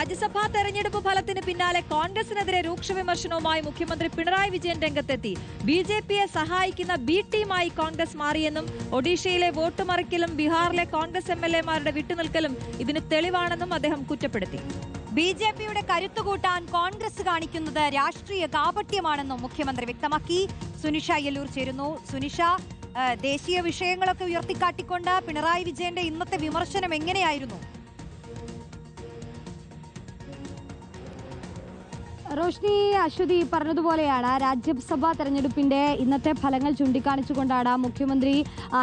രാജ്യസഭാ തെരഞ്ഞെടുപ്പ് ഫലത്തിന് പിന്നാലെ കോൺഗ്രസിനെതിരെ രൂക്ഷ വിമർശനവുമായി മുഖ്യമന്ത്രി പിണറായി വിജയൻ രംഗത്തെത്തി. ബിജെപിയെ സഹായിക്കുന്ന ബി ടീമായി കോൺഗ്രസ് മാറിയെന്നും ഒഡീഷയിലെ വോട്ട് മറിക്കലും ബീഹാറിലെ കോൺഗ്രസ് എംഎൽഎമാരുടെ വിട്ടുനിൽക്കലും ഇതിന് തെളിവാണെന്നും അദ്ദേഹം കുറ്റപ്പെടുത്തി. ബിജെപിയുടെ കരുത്തുകൂട്ടാൻ കോൺഗ്രസ് കാണിക്കുന്നത് രാഷ്ട്രീയ കാപട്യമാണെന്നും മുഖ്യമന്ത്രി വ്യക്തമാക്കി. സുനിഷ അയ്യല്ലൂർ ചേരുന്നു. സുനിഷ, ദേശീയ വിഷയങ്ങളൊക്കെ ഉയർത്തിക്കാട്ടിക്കൊണ്ട് പിണറായി വിജയന്റെ ഇന്നത്തെ വിമർശനം എങ്ങനെയായിരുന്നു? റോഷ്നി, അശ്വതി പറഞ്ഞതുപോലെയാണ് രാജ്യസഭാ തെരഞ്ഞെടുപ്പിന്റെ ഇന്നത്തെ ഫലങ്ങൾ ചൂണ്ടിക്കാണിച്ചുകൊണ്ടാണ് മുഖ്യമന്ത്രി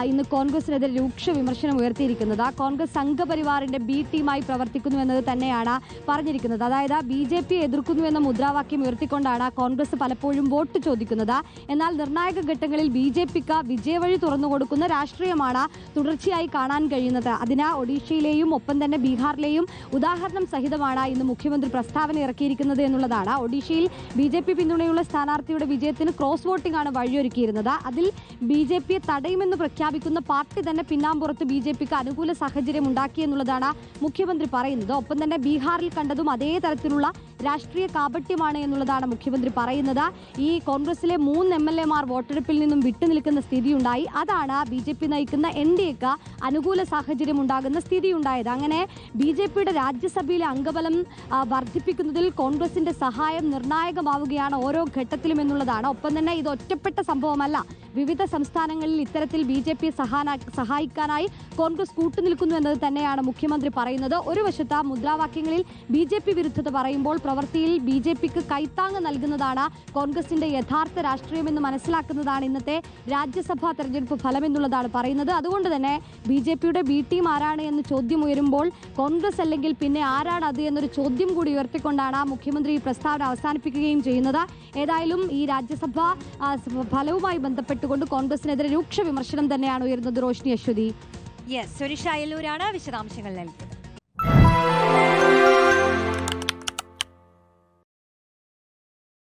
ഇന്ന് കോൺഗ്രസിനെതിരെ രൂക്ഷ വിമർശനം ഉയർത്തിയിരിക്കുന്നത്. കോൺഗ്രസ് സംഘപരിവാറിന്റെ ബി ടീമായി പ്രവർത്തിക്കുന്നു എന്നത് തന്നെയാണ് പറഞ്ഞിരിക്കുന്നത്. അതായത് ബിജെപി എതിർക്കുന്നു എന്ന മുദ്രാവാക്യം ഉയർത്തിക്കൊണ്ടാണ് കോൺഗ്രസ് പലപ്പോഴും വോട്ട് ചോദിക്കുന്നത്. എന്നാൽ നിർണായക ഘട്ടങ്ങളിൽ ബിജെപിക്ക് വിജയവഴി തുറന്നുകൊടുക്കുന്ന രാഷ്ട്രീയമാണ് തുടർച്ചയായി കാണാൻ കഴിയുന്നത്. അതിന് ഒഡീഷയിലെയും ഒപ്പം തന്നെ ബീഹാറിലെയും ഉദാഹരണം സഹിതമാണ് ഇന്ന് മുഖ്യമന്ത്രി പ്രസ്താവന ഇറക്കിയിരിക്കുന്നത് എന്നുള്ളതാണ്. ഒഡീഷയിൽ ബിജെപി പിന്തുണയുള്ള സ്ഥാനാർത്ഥിയുടെ വിജയത്തിന് ക്രോസ് വോട്ടിംഗ് ആണ് വഴിയൊരുക്കിയിരുന്നത്. അതിൽ ബിജെപിയെ തടയുമെന്ന് പ്രഖ്യാപിക്കുന്ന പാർട്ടി തന്നെ പിന്നാമ്പുറത്ത് ബിജെപിക്ക് അനുകൂല സാഹചര്യം ഉണ്ടാക്കി എന്നുള്ളതാണ് മുഖ്യമന്ത്രി പറയുന്നത്. ഒപ്പം തന്നെ ബീഹാറിൽ കണ്ടതും അതേ തരത്തിലുള്ള രാഷ്ട്രീയ കാപട്യമാണ് എന്നുള്ളതാണ് മുഖ്യമന്ത്രി പറയുന്നത്. ഈ കോൺഗ്രസിലെ 3 എംഎൽഎമാർ വോട്ടെടുപ്പിൽ നിന്നും വിട്ടുനിൽക്കുന്ന സ്ഥിതിയുണ്ടായി. അതാണ് ബിജെപി നയിക്കുന്ന എൻഡിഎക്ക് അനുകൂല സാഹചര്യം ഉണ്ടാകുന്ന സ്ഥിതിയുണ്ടായത്. അങ്ങനെ ബിജെപിയുടെ രാജ്യസഭയിലെ അംഗബലം വർദ്ധിപ്പിക്കുന്നതിൽ കോൺഗ്രസിന്റെ സഹായം നിർണായകമാവുകയാണ് ഓരോ ഘട്ടത്തിലും എന്നുള്ളതാണ്. ഒപ്പം തന്നെ ഇത് ഒറ്റപ്പെട്ട സംഭവമല്ല. വിവിധ സംസ്ഥാനങ്ങളിൽ ഇത്തരത്തിൽ ബിജെപിയെ സഹായിക്കാനായി കോൺഗ്രസ് കൂട്ടുനിൽക്കുന്നു എന്നത് തന്നെയാണ് മുഖ്യമന്ത്രി പറയുന്നത്. ഒരു വശത്ത് മുദ്രാവാക്യങ്ങളിൽ ബിജെപി വിരുദ്ധത പറയുമ്പോൾ പ്രവൃത്തിയിൽ ബിജെപിക്ക് കൈത്താങ് നൽകുന്നതാണ് കോൺഗ്രസിന്റെ യഥാർത്ഥ രാഷ്ട്രീയമെന്ന് മനസ്സിലാക്കുന്നതാണ് ഇന്നത്തെ രാജ്യസഭാ തെരഞ്ഞെടുപ്പ് ഫലം എന്നുള്ളതാണ് പറയുന്നത്. അതുകൊണ്ട് തന്നെ ബിജെപിയുടെ ബി ടീം ആരാണ് എന്ന് ചോദ്യം ഉയരുമ്പോൾ കോൺഗ്രസ് അല്ലെങ്കിൽ പിന്നെ ആരാണ് അത് എന്നൊരു ചോദ്യം കൂടി ഉയർത്തിക്കൊണ്ടാണ് മുഖ്യമന്ത്രി ഈ പ്രസ്താവന അവസാനിപ്പിക്കുകയും ചെയ്യുന്നത്. ഏതായാലും ഈ രാജ്യസഭാ ഫലവുമായി ബന്ധപ്പെട്ടുകൊണ്ട് കോൺഗ്രസിനെതിരെ രൂക്ഷ വിമർശനം തന്നെയാണ് ഉയരുന്നത്. റോഷ്നി, അശ്വതി. സുനിഷ അയ്യല്ലൂരാണ് വിശദാംശങ്ങൾ നൽകിയത്.